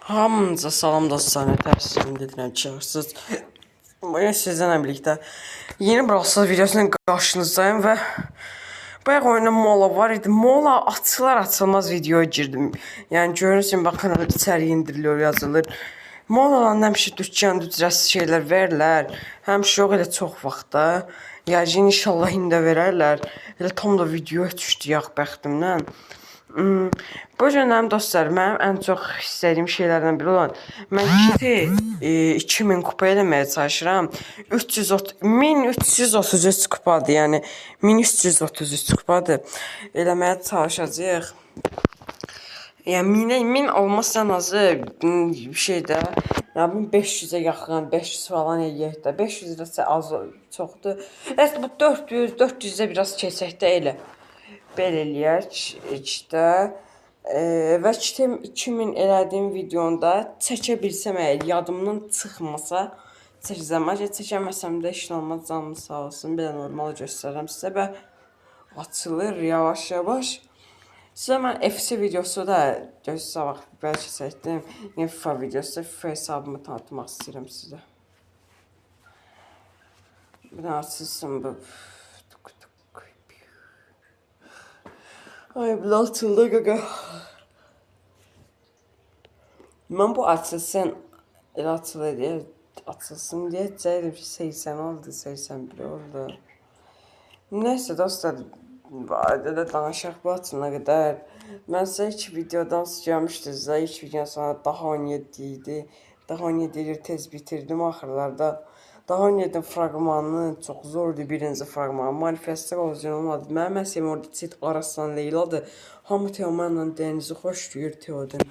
Hamınıza salam dostlar, nətərsiniz, dedirəm, çağırsınız. Bugün sizlərlə birlikdə yeni Brawl videosunun qarşınızdayım və bayaq oyunda mola var idi. Mola açılar-açılmaz videoya girdim. Yəni görürsün, baxın, içəri indiriliyor, yazılır. Moladan həmişə dükkan düzrəsiz şeylər verirlər. Həmişə yox, elə çox vaxtda. Yəni inşallah indi verərlər. Elə tam da videoya düşdü yax bəxtimdən. Bu günlərim dostlar, mənim ən çox istədiyim şeylərdən biri olan mən kiti 2000 kupa eləməyə çalışıram. 1333 kupadır, yəni 1333 kupadır. Eləməyə çalışacağıq. Yəni 1000 olmazsa azı bir şeydə, yəni 500-ə yaxın, 500 falan eləyək də. 500 isə az, çoxdur. Bu 400-ə biraz keçək də elə. Belə eləyək içdə. Və kitim 2000 elədiyim videonda çəkə bilsəm əgər yadımdan çıxmasa çəkəcəm. Əgər çəkəməsəm də işin olmaz, canım sağ olsun. Belə normal göstərirəm sizə və açılır yavaş-yavaş. Sizə mən FC videosu da gözlə bax, bəlkə çəkdim. Yəni FIFA videosu da FIFA hesabımı tanıtmaq istəyirəm sizə. Bir də açılsın bu. Ay belə açıldı qaqa. Mən bu açılsın, elə açılsın deyəcəkdim ki 80 oldu, 81 oldu. Neyse dostlar, adə danışaq bu açılana qədər. Mən sizə ilk videodan görmüşdünüz, ilk videonun sonra daha 17 idi. Daha 17 ilə tez bitirdim axırlarda. Daha 17 fragmanını çox zordu, birinci fragmanı. Manifestlər olmadı. Mənim əsəyim orada Çit Araslan Leyladır. Hamı Teomanla Denizi xoş deyir Teodan.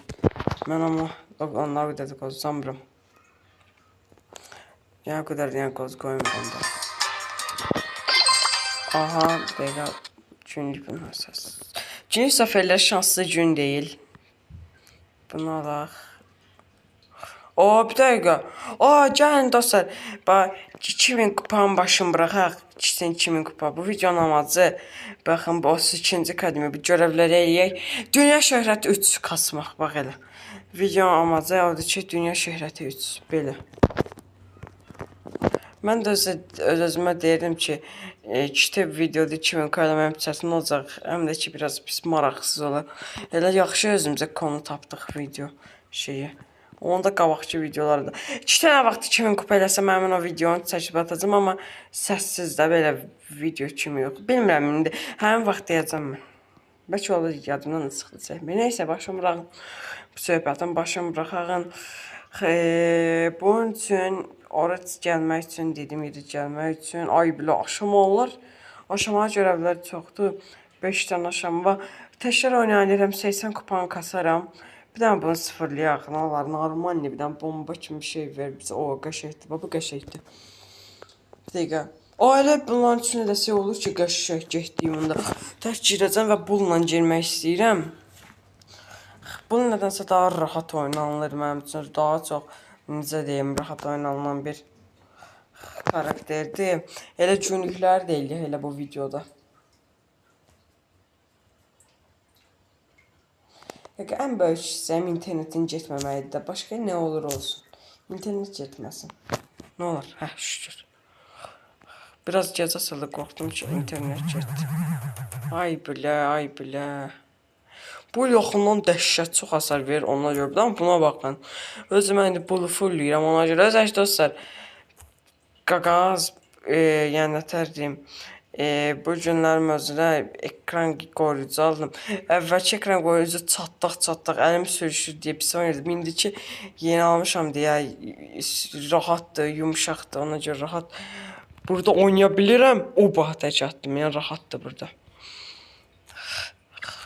Mən amma onları da qoz sanmıram. Yəni qədər yəni qoz qoymuram da. Aha, dəqiqə günlük bunun əsas. Günlük səfərlər şanslı gün deyil. Bunu alaq. Bir dəqiqə. Gəlin dostlar. Bax 2000 kupanın başını buraxaq. 2000 kupa. Bu videonun amacı baxın bu 32-ci kademi bir görevləri eləyək. Dünya şöhrəti 3 kasmaq bax elə. Videonun amacı odur ki, dünya şöhrəti 3 belə. Mən də özümə deyirdim ki, kitab videoda 2000 kupa eləməyim çətin olacaq. Həm də ki, biraz pis maraqsız olar. Elə yaxşı özümüzə konu tapdıq video şeyi. Onda qabaqçı videolarda. 2 dənə vaxt 2000 kupa eləsəm həmin o videonu çəkib atacağım, amma səssiz də belə video kimi yox. Bilmirəm indi. Həmin vaxt deyəcəm mən. Bəlkə olur yadımdan çıxdı çəkmək. Neysə, başım bıraxın. Bu söhbətin başım bıraxağın. Bunun üçün, oraya gəlmək üçün, dediyim yeri gəlmək üçün, ay bilə aşama olur. Aşamaya görevlər çoxdur. 5 dənə aşama var. Təkrar oynayıram, 80 kupanı kasaram. Bir dənə bunu sıfırlayaq, nə olar, normal bir dənə bomba kimi bir şey ver bizə. Qəşəkdir, bu qəşəkdir. Bir dəqiqə. Elə bunların üçün də şey olur ki, qəşək getdiyimdə tək girəcəm və bulla girmək istəyirəm. Bunun nədənsə daha rahat oynanılır mənim üçün. Daha çox, necə deyim, rahat oynanılan bir karakterdir. Elə günlüklər də eləyək elə bu videoda. Ən böyük hissəm internetin getməməlidir də. Başqa nə olur olsun. İnternet getməsin. Nə olar? Şükür. Biraz gecə saldı, qorxdum ki, internet getdi. Ay bilə. Bu yaxından dəhşət çox hasar verir, ona görə. Amma buna baxın. Özüm indi bunu fullləyirəm, ona görə. Özək dostlar, qaqaz, yəni nətər deyim, bu günlərim özünə ekran qoruyucu aldım. Əvvəlki ekran qoruyucu çatlaq, əlim sürüşür deyə pis oynayırdım. İndiki yeni almışam deyə rahatdır, yumuşaqdır, ona görə rahat. Burada oynaya bilirəm, tək atdım, yəni rahatdır burada.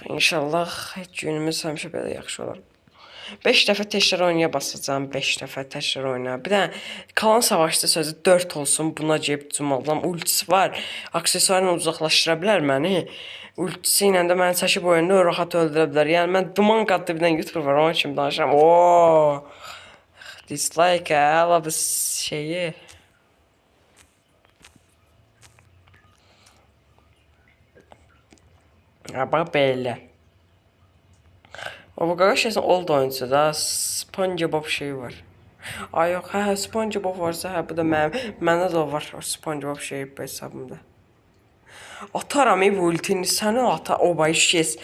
İnşallah günümüz həmişə belə yaxşı olar. 5 dəfə təkrar oynaya basacağım, 5 dəfə təkrar oynaya. Bir dənə kalan savaşçı sözü 4 olsun, buna ceb cumalıram. Ultisi var, aksesuarla uzaqlaşdıra bilər məni. Ultisi ilə də məni çəkib oyunda rahat öldürə bilər. Yəni mən duman qaddı bir dənə YouTuber var, onun kimi danışıram. Dislike, ala bu şeyi. Bax belə. O bu qaqaş şeysin old oyuncusu da SpongeBob şeyi var. Ay yox, hə SpongeBob varsa, hə bu da məndə də var SpongeBob şeyi bu hesabımda. Ataram bu ultini səni ata obay şes.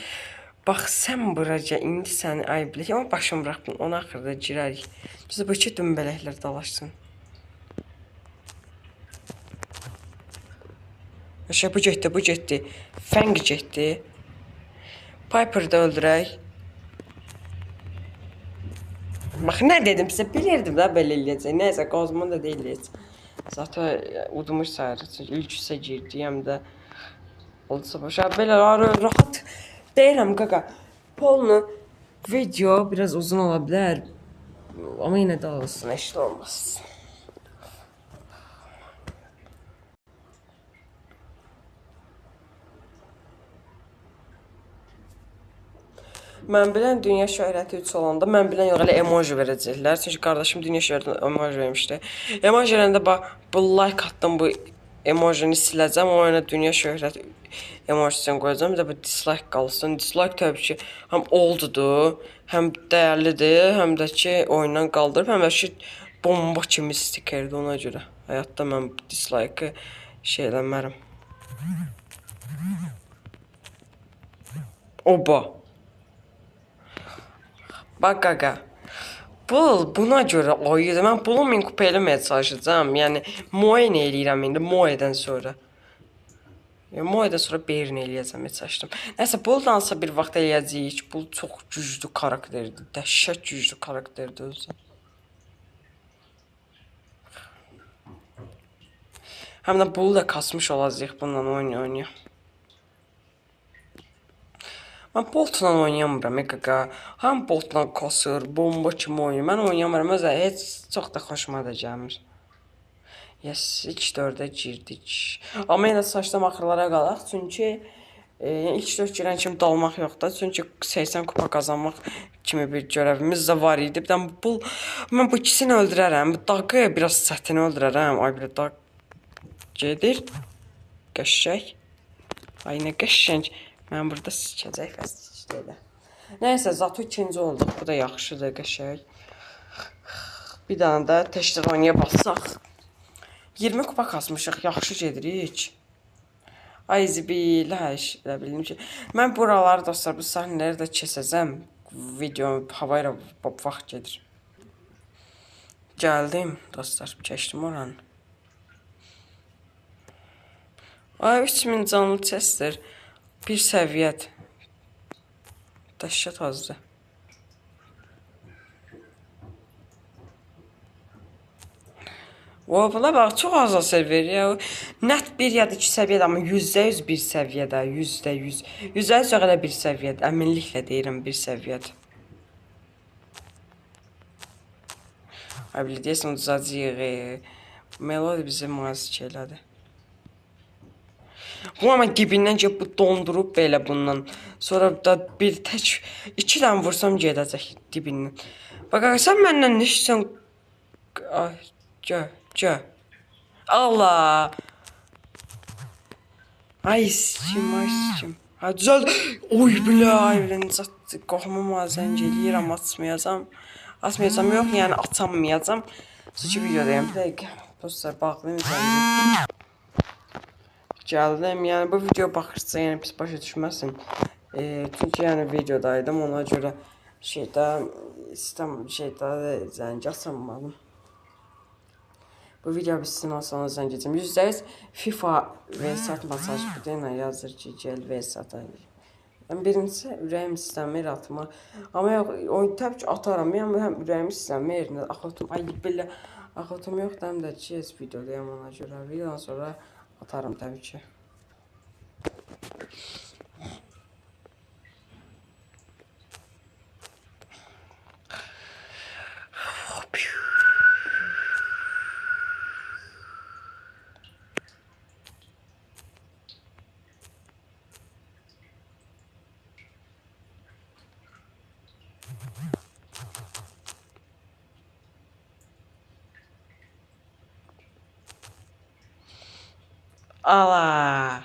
Bax sən buraca indi səni ay bilək amma başım bıraxdın ona axırda girərik. Biz bu iki dümbələklər dalaşsın. Bu getdi, bu getdi. Fang getdi. Piper'ı da öldürək. Bax nə dedim sizə, bilirdim də belə eləyəcək. Nəysə qazman da deyiləcək. Zaten udmuş sayırıq. Çünki ilk üsə girdi, həm də olsa başa belə rahat deyirəm qaqa. Polnu video biraz uzun ola bilər. Amma yenə də olsun, eşit olmaz. Mən bilən dünya şöhrəti 3 olanda, mən bilən yox elə emoji verəcəklər. Çünki qardaşım dünya şöhrəti emoji vermişdi. Emoji verəndə bax, bu like atdım, bu emojini siləcəm. O yana dünya şöhrəti emojisini qoyacağım. Bir də bu dislike qalsın. Dislike təbii ki, həm oldudur, həm dəyərlidir, həm də ki, oyundan qaldırıb, həm də ki, bomba kimi stikerdir ona görə. Həyatda mən dislike'ı şey eləmərəm. Oba. Bax qaqa. Buna görə oydu. Mən bunu 1000 kupa eləməyə çalışacağam. Yəni Moe-ni eləyirəm indi Moe-dən sonra. Moe-dən sonra Berin eləyəcəm çalışdım. Nəsə Buldansa bir vaxt eləyəcəyik. Bu çox güclü karakterdir. Dəhşət güclü karakterdir özü. Həm də Bulu da kasmış olacaq bununla oynaya. Mən Boltla oynayamıram qaqa. Həm Boltla kasır, bomba kimi oynayır. Mən oynayamıram. Özə heç çox da xoşuma da gəlmir. Yes, 2-4-ə girdik. Amma yenə saçdan axırlara qalaq. Çünki ilk 4 girən kimi dalmaq yoxdur. Çünki 80 kupa qazanmaq kimi bir görevimiz də var idi. Bir də mən bu ikisini öldürərəm. Bu Daqı biraz çətin öldürərəm. Ay bir Daq gedir. Qəşəng. Ay nə qəşəng. Mən burada sikəcək fəslikdə. Nəysə, Zato ikinci olduq. Bu da yaxşıdır, qəşəng. Bir dənə də Teştironya bassaq. 20 kupa kasmışıq, yaxşı gedirik. Ay zibil, elə bildim ki. Mən buraları dostlar, bu səhnələri də keçəcəm. Video hava ilə vaxt gedir. Gəldim dostlar, keçdim oranı. Ay 3000 canlı chestdir. Bir səviyyət. Dəhşət azdır. Buna bax, çox az hasar verir. Net 1 ya da 2 səviyyədə, amma %100 bir səviyyədə, %100. %100 çox elə bir səviyyədə, əminliklə deyirəm bir səviyyədə. Ay bilə deyəsən uzacaq. Melodi bizi müzik elədi. Bu ama dibindən ki bu dondurub belə bundan. Sonra da bir tək 2 dənə vursam gedəcək dibindən. Bax sən məndən nə istəyirsən? Ay, gö. Allah. Ay sikim. Ha düzəld. Oy bilə, necə qohumum zəng eləyirəm, açmayacam. Yox, yəni açamayacam. Çünki videodayım. Bir dəqiqə. Dostlar bağlayım zəngi. Gəldim. Yəni bu video baxırsa, yəni pis başa düşməsin. Çünki yəni videodaydım, ona görə şeydə zəng açmadım. Bu video bitsin sonra zəng edəcəm. %100 FIFA Vsat masaj ilə yazır ki, gəl Vsat ayır. Yəni birincisi ürəyim istəmir atmaq. Amma yox, oyun təbii ki ataram. Yəni həm ürəyim istəmir, axotum ay belə axotum yoxdur, həm də ki videodayım ona görə. Videodan sonra atarım təbii ki. Ala.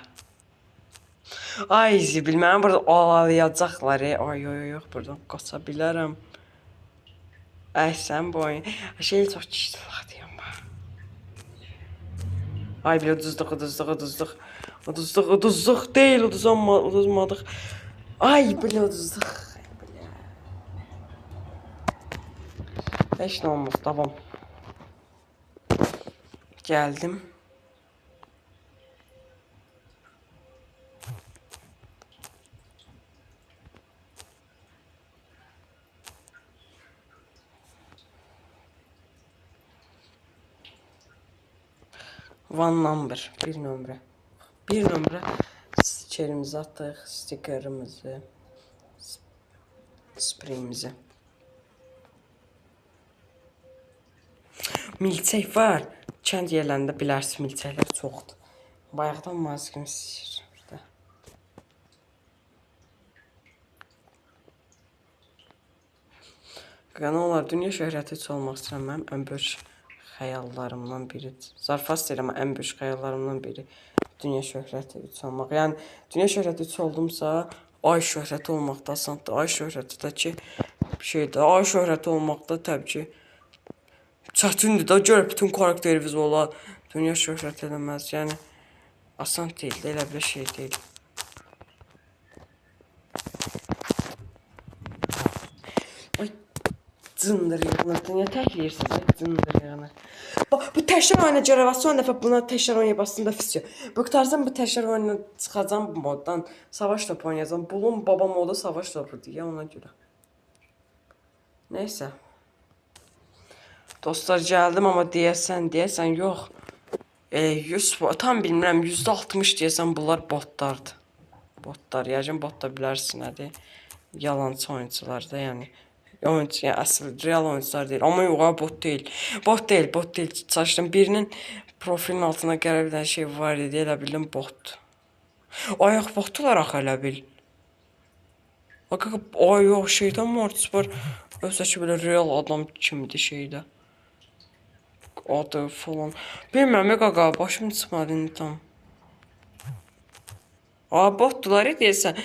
Ay zibil, mənə burada alalayacaqlar. Ay yox, buradan qaça bilərəm. Ay sən bu oyun. Şey çox çişdi vaxtıyam. Ay belə uduzduq deyil, uduzmadıq. Ay belə uduzduq. Heç nə olmaz, davam. Gəldim. One number, bir nömrə. Bir nömrə çerimizi atdıq, stikerimizi, spreyimizi. Milçək var. Kənd yerlərində bilərsiniz, milçəklər çoxdur. Bayaqdan mazgim istəyir burada. Nə olar, dünya şöhrəti üçün olmaq istəyirəm. Mənim ən böyük xəyallarımdan biridir. Zarfas deyirəm, ən böyük xəyallarımdan biri dünya şöhrəti üçün olmaq. Yəni, dünya şöhrəti üçün oldumsa, ay şöhrəti olmaq da asandır. Ay şöhrəti də ki, şeydir. Ay şöhrəti olmaq da təbii ki, çətindir də. Gör, bütün karakterimiz olar. Dünya şöhrət eləməz. Yəni, asan deyil, elə bir şey deyil. Ay, cındır yığınır. Dünya təkləyirsiniz, cındır yığınır. Bu təkrar oyuna görə var. Son dəfə buna təkrar oyuna basında fisiyor. Bu qutarsam bu təkrar oyuna çıxacam bu moddan. Savaş topu oynayacam. Bulun baba modu savaş topu deyə ona görə. Neysə. Dostlar gəldim, amma deyəsən yox. 100, tam bilmirəm, %60 deyəsən bunlar botlardır. Botlar, yəqin bot da bilərsin nədir. Yalancı oyuncular da, yəni. Oyuncu, yəni əsl real oyuncular deyil. Amma yox, bot deyil. Bot deyil. Çalışdım. Birinin profilin altına gələ bilən şey var idi, elə bildim bot. Ayaq botdular axı elə bil. Ay yox, şeydən mortis var. Özəki belə real adam kimidir şeydə. Adı falan. Bilmirəm, qaqa, başım çıxmadı indi tam. Botdular deyəsən.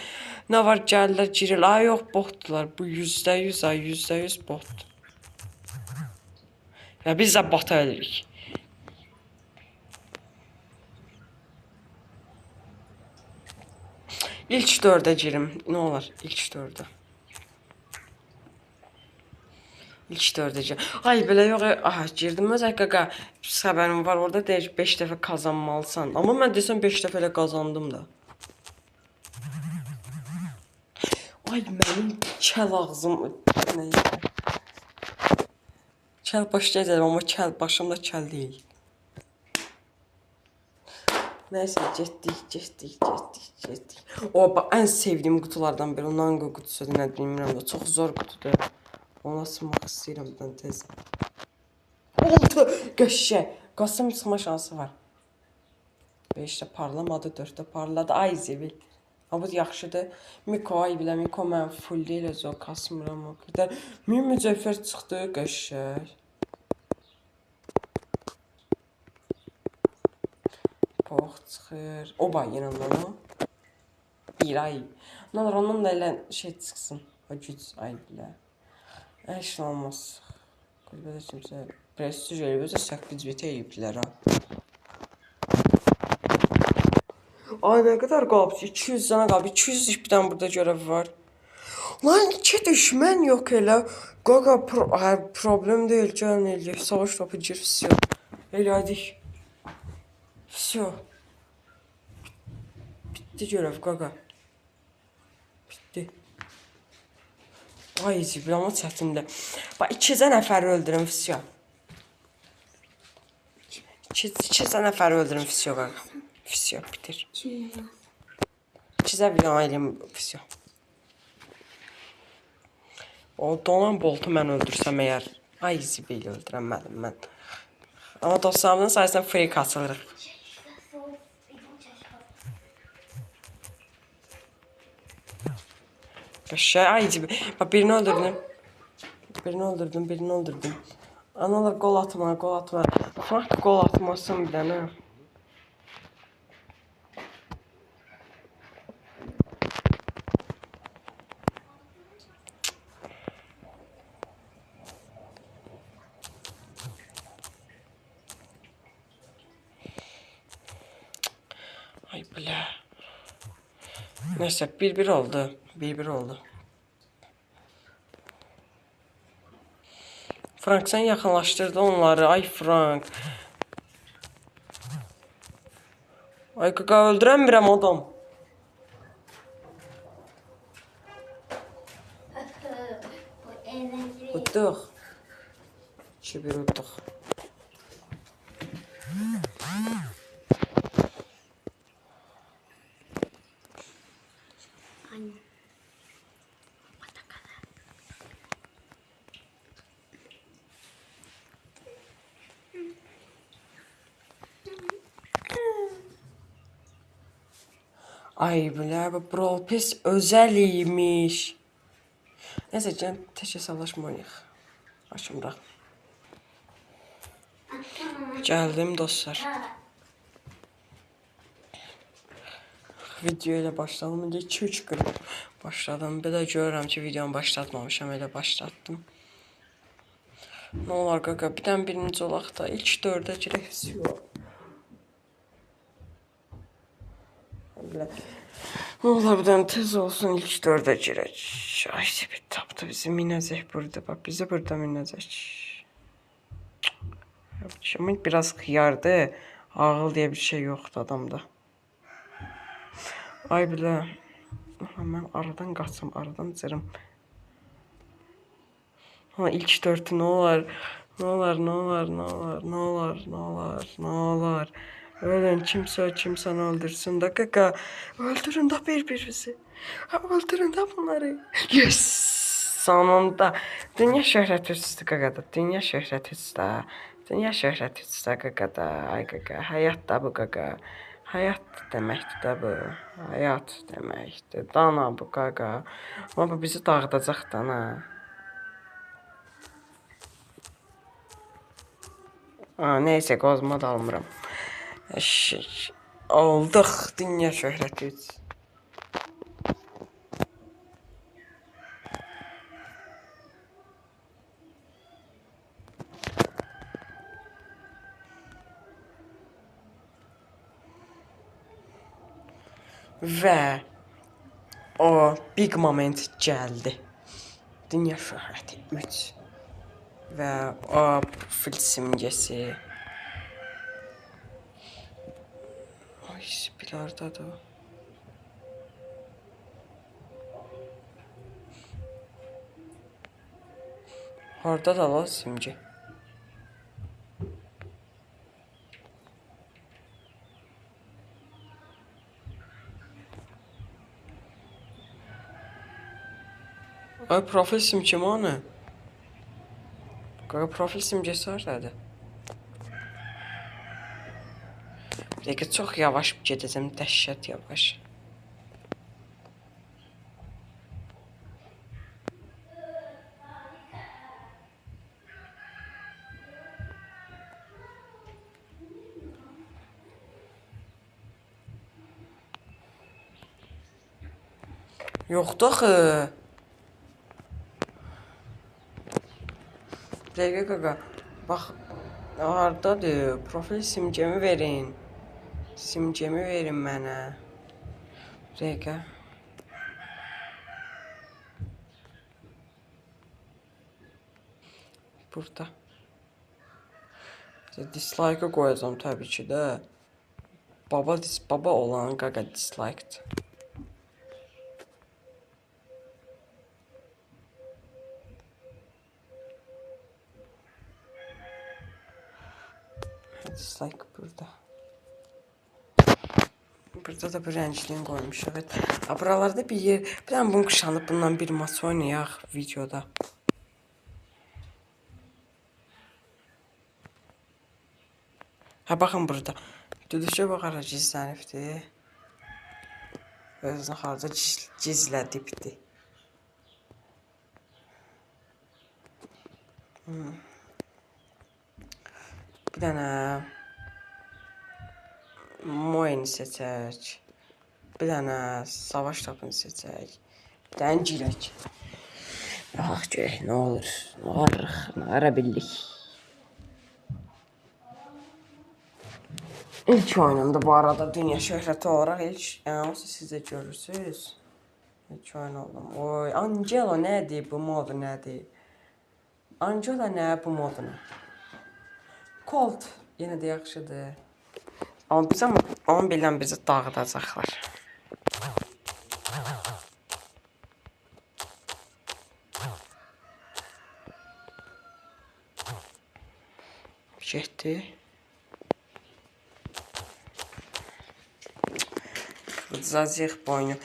Nə var, gəlirlər, girirlər. Ay yox, botdular. Bu %100 botdur. Ya biz də bota elərik. İlk 4-ə girim. Nə olar, ilk 4-ə. İlk 4-ə girim. Ay, belə yox, girdim. Məsələn, qaqa, xəbərim var. Orada deyir 5 dəfə qazanmalısan. Amma mən desəm 5 dəfə elə qazandım da. Ay, mənim kəl ağzım. Kəl başlayacaq, amma başımda kəl deyil. Nəysə, getdik. Ən sevdiyim qutulardan biri. Nango qutusu nə bilmirəm də. Çox zor qutudur. Ona sınmaq istəyirəm birdən tez. Oldu! Qəşşək. Qasım çıxma şansı var. 5-də parlamadı, 4-də parladı. Ay zibil. Bu yaxşıdır. Miko, ay bilə, Miko mən full deyil, o kasmıram. Mücəffər çıxdı, qəşşək. Pox çıxır. Oba, yenə ondan o. Bir ay. Nə olur, ondan da elə şey çıxsın. O güc, ay bilə. Heç nə olmaz. Qəlbədə kimsə prestij eləyib, özə 8 biti eləyibdilər ha. Ay, nə qədər qalıb? 200 dənə qalıb. 200 bir burada görəv var. Lan, 2 düşmən yox elə. Qaqa, problem deyil. Gəlin eləyək. Savaş topu gir, vəsiyo. Elədik. Vəsiyo. Bitti görəv, qaqa. Bitti. Ay, zibil, amma çətindir. Bax, 2 nəfəri öldürün, vəsiyo. 2 nəfəri öldürün, vəsiyo, qaqa. Vəsiyo, bitir. 2 bir yana eləyim, vəsiyo. O donan boltu mən öldürsəm əgər. Ay, zibil, öldürəmədim mən. Amma dostlarımın sayəsində free kasılırıq. Qəşəng, ay zibil. Bax, birini öldürdüm. Analar qol atma. Bax, qol atmasın bir dənə. Bilə. Neyse 1-1 oldu. 1-1 oldu. Frank sen yaxınlaşdırdı onları. Ay Frank. Ay qaqa öldürəmirəm adam. Utduq. 2-1 utduq. Ay bilə bu Brawl Pass özəl imiş. Neyse can tək hesablaşma oynayaq. Açımıraq. Gəldim dostlar. Video ilə başladım. İndi 2-3 gün başladım. Bir də görürəm ki videonu başlatmamışam. Elə başlatdım. Nə olar qaqa bir dənə birinci olaq da ilk 4-ə girək. Ne ola bir dənə tez olsun ilk 4-ə girək. Ay bir tapdı bizi minəcək burada. Bak bizi burada minəcək. Şimdi biraz xiyardı. Ağıl diye bir şey yoktu adamda. Ay bilə. Mən aradan qaçsam, aradan cırım. Ha ilk 4'ü ne olar? Ne olar, ne olar, ne olar, ne olar, ne olar, ne olar. Ölün kimse öldürsün da kaka. Öldürün da birbirimizi. Öldürün da bunları. Yes! Sonunda. Dünya şöhrət üstü kaka da. Dünya şöhrət üstü. Dünya şöhrət üstü kaka da. Ay kaka. Hayat da bu kaka. Hayat deməkdir də bu. Hayat deməkdir. Dana bu kaka. Ama bu bizi dağıdacaq dana. Neyse kozma da almıram. Aldıq dünya şöhrəti. Və o big moment gəldi. Dünya şöhrəti 3. Və o fil simgəsi. Ay bilardadır. Harda da var simgə. Ay profil simgəsi mi? Qaqa profil simgəsi hardadır? Bir dəqiqə çox yavaş gedəcəm, dəhşət yavaş. Yoxdur axı. Bir dəqiqə qaqa. Bax hardadır? Profil simgəmi verin. Simgəmi verin mənə. Bir dəqiqə. Burada. Dislike'ı qoyacağım təbii ki də. Baba olan qaqa dislike'dır. Dislike burada. Burada da bir rəngini qoymuş. Evet. Buralarda bir yer. Bir tane bunu kuşanıb bundan bir maç oynayaq videoda. Ha baxın burada. Düdüşə baxaraq gizlənibdir. Özünü harca gizlədibdir. Bir dənə Moyni seçək. Bir dənə savaş topunu seçək. Bir dənə girək. Bax görək nə olur. Nə varıq, nə ara bildik. İlk oyunumda bu arada dünya şöhrəti olaraq onsuz siz də görürsünüz. İlk oyun oldum. Oy, Angelo nədir? Bu modu nədir? Angelo nə? Bu modu nə? Colt yenə də yaxşıdır. Amma bizə onu bilən bizi dağıdacaqlar. Getdi. Qızacaq bu oyunu.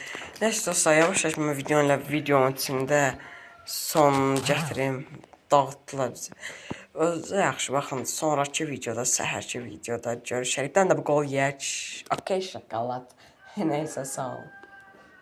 Nəysə dostlar, yavaş-yavaş mən videonun içində son gətirim. Dağıtdılar bizi. Özünüzə yaxşı baxın. Sonrakı videoda, səhərki videoda görüşərik. Bir dənə də bu qol yeyək. Okay, şokolad. Nəysə, sağ olun.